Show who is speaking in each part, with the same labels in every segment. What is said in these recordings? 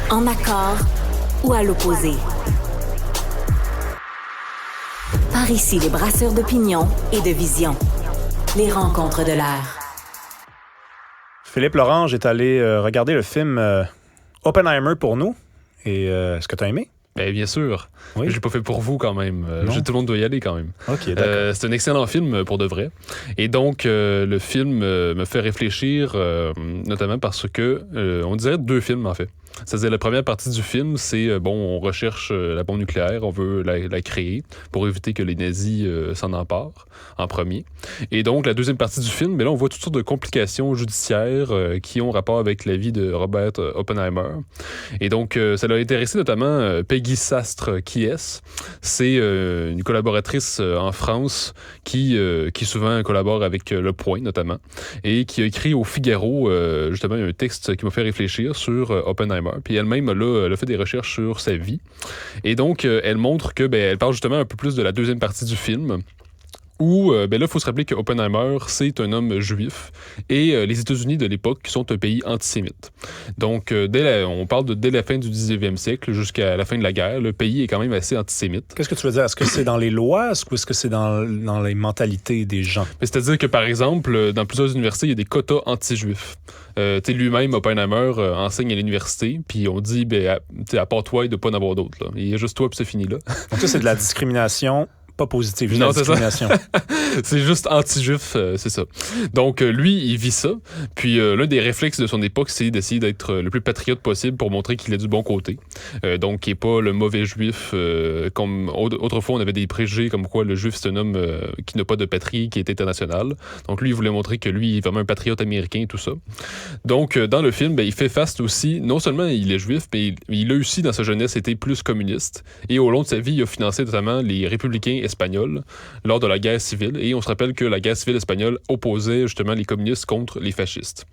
Speaker 1: En accord ou à l'opposé. Par ici, les brasseurs d'opinion et de vision. Les rencontres de l'air.
Speaker 2: Philippe Lorange est allé regarder le film Oppenheimer pour nous. Et est-ce que tu as aimé?
Speaker 3: Bien sûr.
Speaker 2: Oui.
Speaker 3: J'ai pas fait pour vous quand même. Tout le monde doit y aller quand même.
Speaker 2: OK, d'accord.
Speaker 3: C'est un excellent film pour de vrai. Et donc, le film me fait réfléchir, notamment parce que, on dirait deux films en fait. C'est-à-dire, la première partie du film, c'est, on recherche la bombe nucléaire, on veut la créer pour éviter que les nazis s'en emparent en premier. Et donc, la deuxième partie du film, là, on voit toutes sortes de complications judiciaires qui ont rapport avec la vie de Robert Oppenheimer. Et donc, ça l'a intéressé notamment Peggy Sastre, qui est. C'est une collaboratrice en France qui souvent collabore avec Le Point, notamment, et qui a écrit au Figaro, justement, un texte qui m'a fait réfléchir sur Oppenheimer. Puis elle-même, elle a fait des recherches sur sa vie. Et donc, elle montre que, elle parle justement un peu plus de la deuxième partie du film, où, là, il faut se rappeler que Oppenheimer, c'est un homme juif, et les États-Unis de l'époque sont un pays antisémite. Donc, on parle dès la fin du 19e siècle jusqu'à la fin de la guerre, le pays est quand même assez antisémite.
Speaker 2: Qu'est-ce que tu veux dire? Est-ce que c'est dans les lois ou est-ce que c'est dans les mentalités des gens?
Speaker 3: C'est-à-dire que, par exemple, dans plusieurs universités, il y a des quotas anti-juifs. Lui-même, Oppenheimer, enseigne à l'université, puis on dit, à part toi, il ne doit pas en avoir d'autres. Là. Il y a juste toi, puis c'est fini là.
Speaker 2: Donc ça, c'est de la discrimination pas positive, juste
Speaker 3: non,
Speaker 2: la discrimination.
Speaker 3: C'est juste anti-juif, c'est ça. Donc, lui, il vit ça. Puis, l'un des réflexes de son époque, c'est d'essayer d'être le plus patriote possible pour montrer qu'il est du bon côté. Donc, il n'est pas le mauvais juif. Comme autrefois, on avait des préjugés comme quoi le juif, c'est un homme qui n'a pas de patrie, qui est international. Donc, lui, il voulait montrer que lui, il est vraiment un patriote américain et tout ça. Donc, dans le film, il fait face aussi, non seulement il est juif, mais il a aussi, dans sa jeunesse, été plus communiste. Et au long de sa vie, il a financé notamment les républicains espagnol lors de la guerre civile. Et on se rappelle que la guerre civile espagnole opposait justement les communistes contre les fascistes.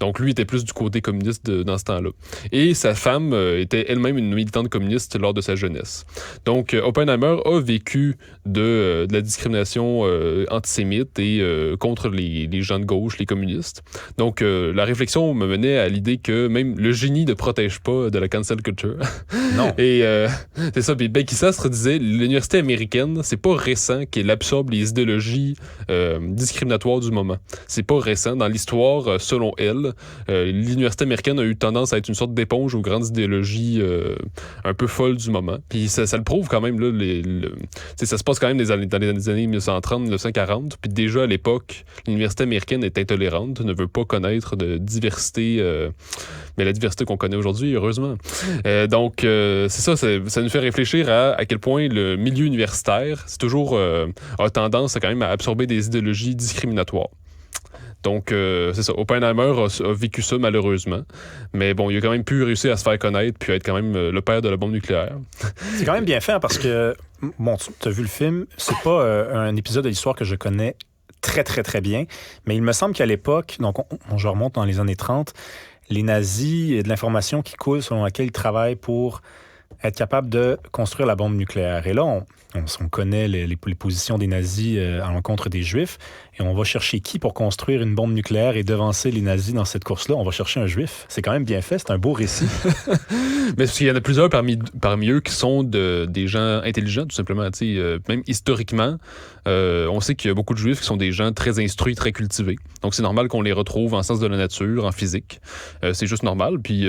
Speaker 3: Donc lui était plus du côté communiste dans ce temps-là. Et sa femme était elle-même une militante communiste lors de sa jeunesse. Donc Oppenheimer a vécu de la discrimination antisémite et contre les gens de gauche, les communistes. Donc la réflexion me menait à l'idée que même le génie ne protège pas de la cancel culture.
Speaker 2: Non.
Speaker 3: Et c'est ça. Puis Becky Sastre disait, l'université américaine, c'est pas récent qu'elle absorbe les idéologies discriminatoires du moment. C'est pas récent. Dans l'histoire, selon elle, l'université américaine a eu tendance à être une sorte d'éponge aux grandes idéologies un peu folles du moment. Puis ça le prouve quand même. Là, ça se passe quand même dans les années 1930-1940. Puis déjà, à l'époque, l'université américaine est intolérante, ne veut pas connaître de diversité, mais la diversité qu'on connaît aujourd'hui, heureusement. Donc, c'est ça, ça nous fait réfléchir à quel point le milieu universitaire, c'est toujours a tendance à quand même à absorber des idéologies discriminatoires. Donc, c'est ça. Oppenheimer a vécu ça, malheureusement. Mais bon, il a quand même pu réussir à se faire connaître puis à être quand même le père de la bombe nucléaire.
Speaker 2: C'est quand même bien fait parce que, tu as vu le film, c'est pas un épisode de l'histoire que je connais très, très, très bien. Mais il me semble qu'à l'époque, donc je remonte dans les années 30, les nazis, il y a de l'information qui coule selon laquelle ils travaillent pour être capable de construire la bombe nucléaire. Et là, on connaît les positions des nazis à l'encontre des Juifs, et on va chercher qui pour construire une bombe nucléaire et devancer les nazis dans cette course-là? On va chercher un Juif. C'est quand même bien fait, c'est un beau récit.
Speaker 3: Mais parce qu'il y en a plusieurs parmi eux qui sont des gens intelligents, tout simplement. Même historiquement, on sait qu'il y a beaucoup de Juifs qui sont des gens très instruits, très cultivés. Donc, c'est normal qu'on les retrouve en sciences de la nature, en physique. C'est juste normal. Puis,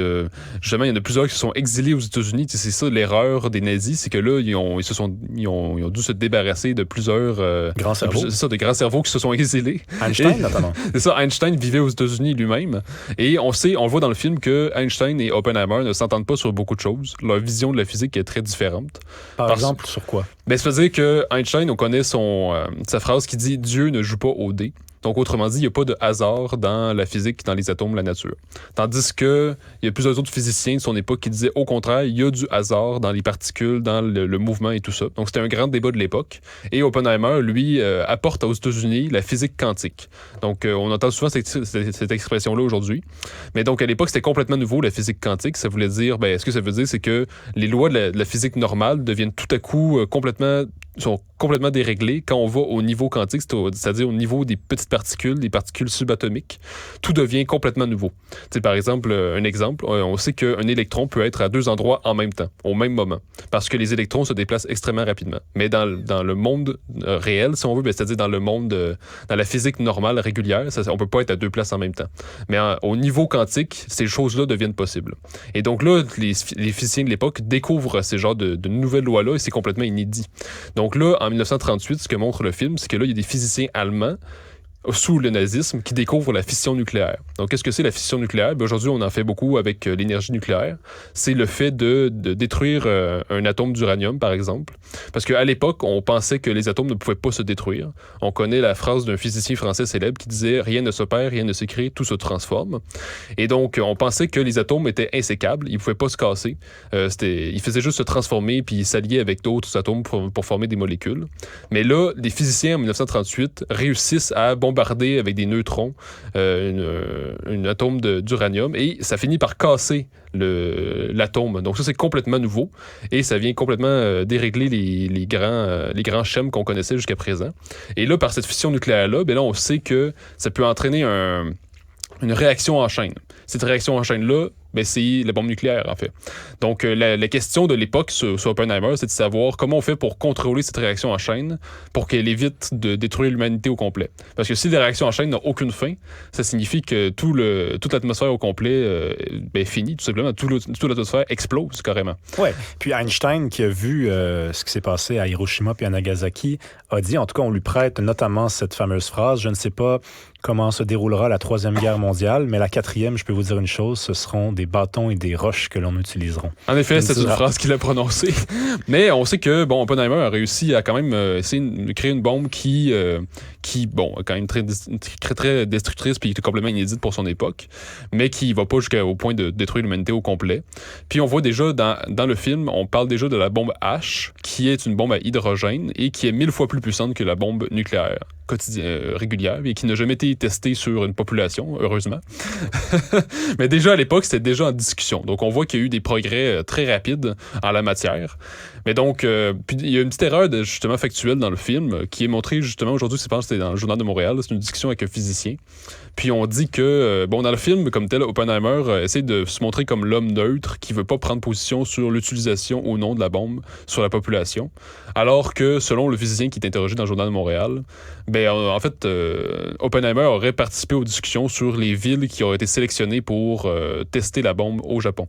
Speaker 3: justement, il y en a plusieurs qui sont exilés aux États-Unis. C'est ça, l'erreur des nazis, c'est que là, ils ont dû se débarrasser de plusieurs...
Speaker 2: grands cerveaux.
Speaker 3: C'est ça, de grands cerveaux qui se sont exilés.
Speaker 2: Einstein, notamment.
Speaker 3: C'est ça, Einstein vivait aux États-Unis lui-même. Et on voit dans le film que Einstein et Oppenheimer ne s'entendent pas sur beaucoup de choses. Leur vision de la physique est très différente.
Speaker 2: Par exemple, sur quoi?
Speaker 3: C'est-à-dire que Einstein, on connaît sa phrase qui dit « Dieu ne joue pas au dé ». Donc, autrement dit, il n'y a pas de hasard dans la physique, dans les atomes, la nature. Tandis que il y a plusieurs autres physiciens de son époque qui disaient, au contraire, il y a du hasard dans les particules, dans le mouvement et tout ça. Donc, c'était un grand débat de l'époque. Et Oppenheimer, lui, apporte aux États-Unis la physique quantique. Donc, on entend souvent cette expression-là aujourd'hui. Mais donc, à l'époque, c'était complètement nouveau, la physique quantique. Ça voulait dire, ce que ça veut dire, c'est que les lois de la physique normale deviennent tout à coup complètement sont complètement déréglés. Quand on va au niveau quantique, c'est-à-dire au niveau des petites particules, des particules subatomiques, tout devient complètement nouveau. T'sais, par exemple, un exemple, on sait qu'un électron peut être à deux endroits en même temps, au même moment, parce que les électrons se déplacent extrêmement rapidement. Mais dans le monde réel, si on veut, c'est-à-dire dans le monde, dans la physique normale, régulière, on peut pas être à deux places en même temps. Mais au niveau quantique, ces choses-là deviennent possibles. Et donc là, les physiciens de l'époque découvrent ces genres de nouvelles lois-là et c'est complètement inédit. Donc là, en 1938, ce que montre le film, c'est que là, il y a des physiciens allemands sous le nazisme qui découvrent la fission nucléaire. Donc, qu'est-ce que c'est la fission nucléaire? Bien, aujourd'hui, on en fait beaucoup avec l'énergie nucléaire. C'est le fait de détruire un atome d'uranium, par exemple. Parce qu'à l'époque, on pensait que les atomes ne pouvaient pas se détruire. On connaît la phrase d'un physicien français célèbre qui disait « Rien ne se perd, rien ne se crée, tout se transforme ». Et donc, on pensait que les atomes étaient insécables, ils ne pouvaient pas se casser. Ils faisaient juste se transformer puis ils s'alliaient avec d'autres atomes pour former des molécules. Mais là, les physiciens, en 1938, réussissent à bombarder avec des neutrons un atome d'uranium et ça finit par casser l'atome. Donc ça, c'est complètement nouveau et ça vient complètement dérégler les grands schèmes qu'on connaissait jusqu'à présent. Et là, par cette fission nucléaire-là, ben là, on sait que ça peut entraîner une réaction en chaîne. Cette réaction en chaîne-là, ben, c'est la bombe nucléaire, en fait. Donc, la question de l'époque sur Oppenheimer, c'est de savoir comment on fait pour contrôler cette réaction en chaîne pour qu'elle évite de détruire l'humanité au complet. Parce que si la réaction en chaîne n'a aucune fin, ça signifie que toute l'atmosphère au complet est finie, tout simplement. Toute l'atmosphère explose carrément.
Speaker 2: Oui. Puis Einstein, qui a vu ce qui s'est passé à Hiroshima puis à Nagasaki, a dit, en tout cas, on lui prête notamment cette fameuse phrase, je ne sais pas comment se déroulera la Troisième Guerre mondiale, mais la quatrième, je peux vous dire une chose, ce seront des bâtons et des roches que l'on utilisera.
Speaker 3: En effet, c'est une phrase qu'il a prononcée. Mais on sait que, bon, Oppenheimer a réussi à quand même essayer de créer une bombe qui bon, est quand même très destructrice puis qui est complètement inédite pour son époque, mais qui va pas jusqu'au point de détruire l'humanité au complet. Puis on voit déjà, dans le film, on parle déjà de la bombe H, qui est une bombe à hydrogène et qui est 1000 fois plus puissante que la bombe nucléaire régulière et qui n'a jamais été testée sur une population, heureusement. Mais déjà à l'époque, c'était déjà en discussion. Donc on voit qu'il y a eu des progrès très rapides en la matière. Mais donc, puis il y a une petite erreur justement factuelle dans le film qui est montrée justement aujourd'hui, je pense que c'était dans le Journal de Montréal, c'est une discussion avec un physicien. Puis on dit que, bon, dans le film, comme tel, Oppenheimer essaie de se montrer comme l'homme neutre qui veut pas prendre position sur l'utilisation ou non de la bombe sur la population. Alors que, selon le physicien qui est interrogé dans le Journal de Montréal, ben, en fait, Oppenheimer aurait participé aux discussions sur les villes qui auraient été sélectionnées pour tester la bombe au Japon.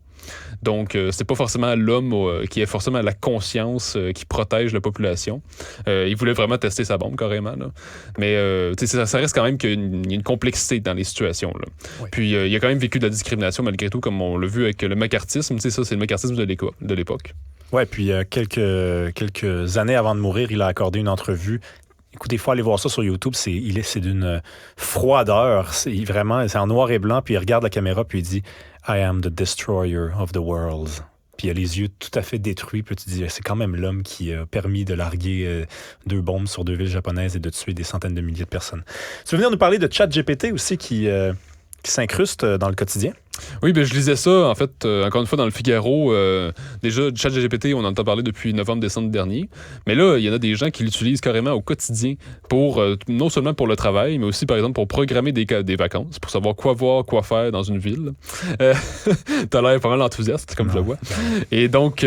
Speaker 3: Donc, c'est pas forcément l'homme qui a forcément la conscience qui protège la population. Il voulait vraiment tester sa bombe, carrément. Là. Mais ça reste quand même qu'il y a une complexité dans les situations. Là. Oui. Puis, il a quand même vécu de la discrimination, malgré tout, comme on l'a vu avec le macartisme. Ça, c'est le macartisme de l'époque.
Speaker 2: Oui, puis quelques années avant de mourir, il a accordé une entrevue. Écoutez, il faut aller voir ça sur YouTube. C'est d'une froideur. C'est en noir et blanc. Puis il regarde la caméra puis il dit « I am the destroyer of the worlds ». Puis il a les yeux tout à fait détruits. Puis tu te dis « C'est quand même l'homme qui a permis de larguer 2 bombes sur 2 villes japonaises et de tuer des centaines de milliers de personnes ». Tu veux venir nous parler de ChatGPT aussi qui s'incruste dans le quotidien?
Speaker 3: Oui, ben je lisais ça, en fait, encore une fois, dans le Figaro. Déjà, ChatGPT, on en entend parler depuis novembre-décembre dernier. Mais là, il y en a des gens qui l'utilisent carrément au quotidien pour, non seulement pour le travail, mais aussi, par exemple, pour programmer des vacances, pour savoir quoi voir, quoi faire dans une ville. T'as l'air pas mal enthousiaste, comme je le vois. Et donc,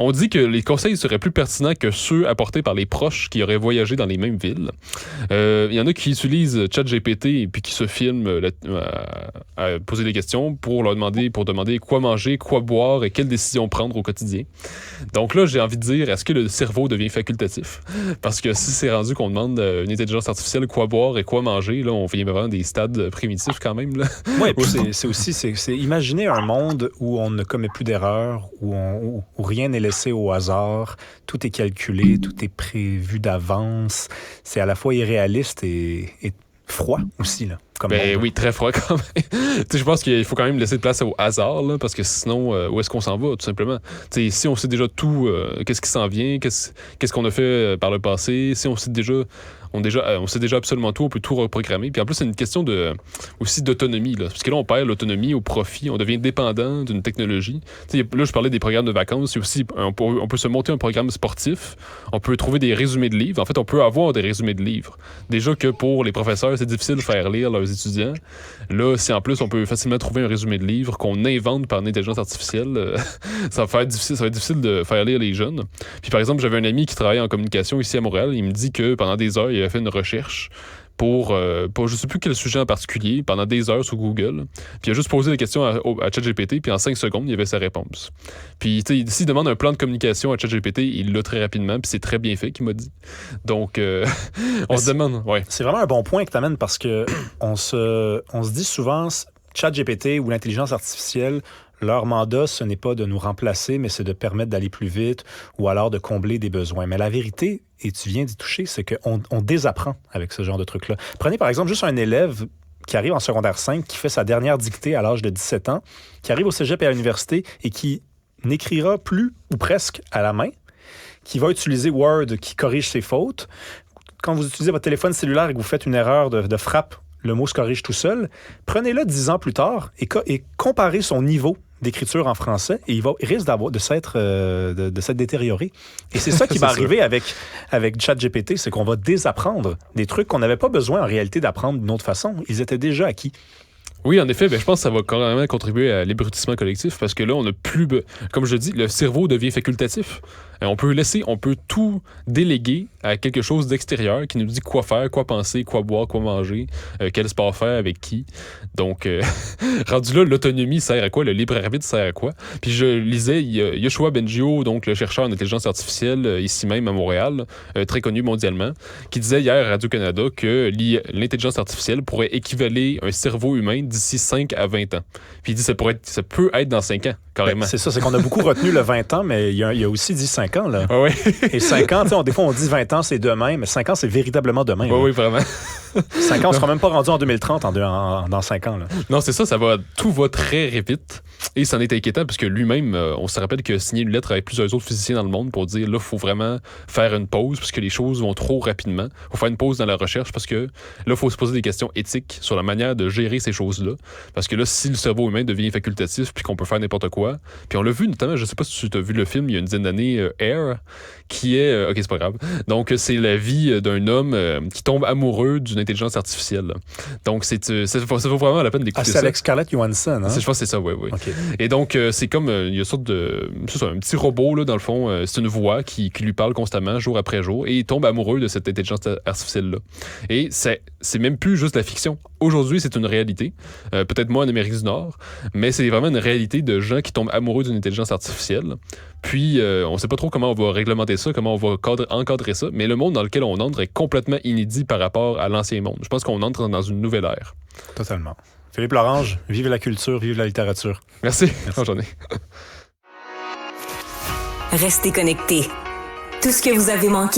Speaker 3: on dit que les conseils seraient plus pertinents que ceux apportés par les proches qui auraient voyagé dans les mêmes villes. Il y en a qui utilisent ChatGPT et puis qui se filment à poser des questions pour demander quoi manger, quoi boire et quelles décisions prendre au quotidien. Donc là, j'ai envie de dire, est-ce que le cerveau devient facultatif? Parce que si c'est rendu qu'on demande à une intelligence artificielle quoi boire et quoi manger, là, on vient vraiment des stades primitifs quand même.
Speaker 2: Oui, puis c'est imaginer un monde où on ne commet plus d'erreurs, où rien n'est laissé au hasard, tout est calculé, tout est prévu d'avance. C'est à la fois irréaliste et froid aussi, là. comme
Speaker 3: Ben
Speaker 2: monde.
Speaker 3: oui, très froid quand même. Tu sais, je pense qu'il faut quand même laisser de place au hasard, là, parce que sinon, où est-ce qu'on s'en va, tout simplement? Tu sais, si on sait déjà tout, qu'est-ce qui s'en vient, qu'est-ce qu'on a fait par le passé, si on sait déjà... on sait déjà absolument tout, on peut tout reprogrammer. Puis en plus, c'est une question aussi d'autonomie. Là. Parce que là, on perd l'autonomie au profit, on devient dépendant d'une technologie. Tu sais, là, je parlais des programmes de vacances. C'est aussi, on peut se monter un programme sportif, on peut trouver des résumés de livres. En fait, on peut avoir des résumés de livres. Déjà que pour les professeurs, c'est difficile de faire lire leurs étudiants. Là, si en plus, on peut facilement trouver un résumé de livre qu'on invente par l'intelligence artificielle, ça va être difficile de faire lire les jeunes. Puis par exemple, j'avais un ami qui travaille en communication ici à Montréal. Il me dit que pendant des heures, il a fait une recherche pour je sais plus quel sujet en particulier, pendant des heures sur Google. Puis il a juste posé des questions à ChatGPT, puis en 5 secondes, il avait sa réponse. Puis s'il demande un plan de communication à ChatGPT, il l'a très rapidement, puis c'est très bien fait, qu'il m'a dit. Donc, on se demande... Ouais.
Speaker 2: C'est vraiment un bon point que tu amènes parce que on se dit souvent, ChatGPT ou l'intelligence artificielle, leur mandat, ce n'est pas de nous remplacer, mais c'est de permettre d'aller plus vite ou alors de combler des besoins. Mais la vérité, et tu viens d'y toucher, c'est qu'on désapprend avec ce genre de truc-là. Prenez par exemple juste un élève qui arrive en secondaire 5, qui fait sa dernière dictée à l'âge de 17 ans, qui arrive au cégep et à l'université et qui n'écrira plus ou presque à la main, qui va utiliser Word, qui corrige ses fautes. Quand vous utilisez votre téléphone cellulaire et que vous faites une erreur de frappe, le mot se corrige tout seul. Prenez-le 10 ans plus tard et comparez son niveau d'écriture en français et il risque de s'être détérioré. Et c'est ça qui va arriver avec ChatGPT, c'est qu'on va désapprendre des trucs qu'on n'avait pas besoin en réalité d'apprendre d'une autre façon. Ils étaient déjà acquis.
Speaker 3: Oui, en effet, je pense que ça va quand même contribuer à l'abrutissement collectif parce que là, on n'a plus... Comme je dis, le cerveau devient facultatif. On peut tout déléguer à quelque chose d'extérieur qui nous dit quoi faire, quoi penser, quoi boire, quoi manger, quel sport faire, avec qui. Donc, rendu là, l'autonomie sert à quoi? Le libre arbitre sert à quoi? Puis je lisais, Yoshua Bengio, donc le chercheur en intelligence artificielle, ici même à Montréal, très connu mondialement, qui disait hier à Radio-Canada que l'intelligence artificielle pourrait équivaler un cerveau humain d'ici 5 à 20 ans. Puis il dit ça peut être dans 5 ans, carrément.
Speaker 2: C'est ça, c'est qu'on a beaucoup retenu le 20 ans, mais il a aussi dit 5 ans. Là.
Speaker 3: Ah oui.
Speaker 2: Et 5 ans, des fois on dit 20 ans, c'est demain, mais 5 ans, c'est véritablement demain.
Speaker 3: Oui, oui, vraiment.
Speaker 2: 5 ans, on ne sera même pas rendu en 2030 dans 5 ans. Là.
Speaker 3: Non, c'est ça, tout va très vite. Et c'en est inquiétant parce que lui-même, on se rappelle qu'il a signé une lettre avec plusieurs autres physiciens dans le monde pour dire là, il faut vraiment faire une pause parce que les choses vont trop rapidement. Il faut faire une pause dans la recherche parce que là, il faut se poser des questions éthiques sur la manière de gérer ces choses-là. Parce que là, si le cerveau humain devient facultatif puis qu'on peut faire n'importe quoi, puis on l'a vu notamment, je sais pas si tu as vu le film il y a une dizaine d'années, Air, qui est... OK, c'est pas grave. Donc, c'est la vie d'un homme qui tombe amoureux d'une intelligence artificielle. Donc, ça vaut vraiment la peine d'écouter ça.
Speaker 2: C'est avec Scarlett Johansson, hein?
Speaker 3: Je pense que c'est ça, oui.
Speaker 2: Okay.
Speaker 3: Et donc, c'est comme, il y a une sorte de... C'est ça, un petit robot, là, dans le fond. C'est une voix qui lui parle constamment, jour après jour, et il tombe amoureux de cette intelligence artificielle-là. Et c'est même plus juste la fiction. Aujourd'hui, c'est une réalité. Peut-être moins en Amérique du Nord, mais c'est vraiment une réalité de gens qui tombent amoureux d'une intelligence artificielle. Puis, on sait pas trop comment on va réglementer ça, comment on va encadrer ça, mais le monde dans lequel on entre est complètement inédit par rapport à l'ancien monde. Je pense qu'on entre dans une nouvelle ère.
Speaker 2: Totalement. Philippe Lorange, vive la culture, vive la littérature.
Speaker 3: Merci. Bonne journée.
Speaker 1: Restez connectés. Tout ce que vous avez manqué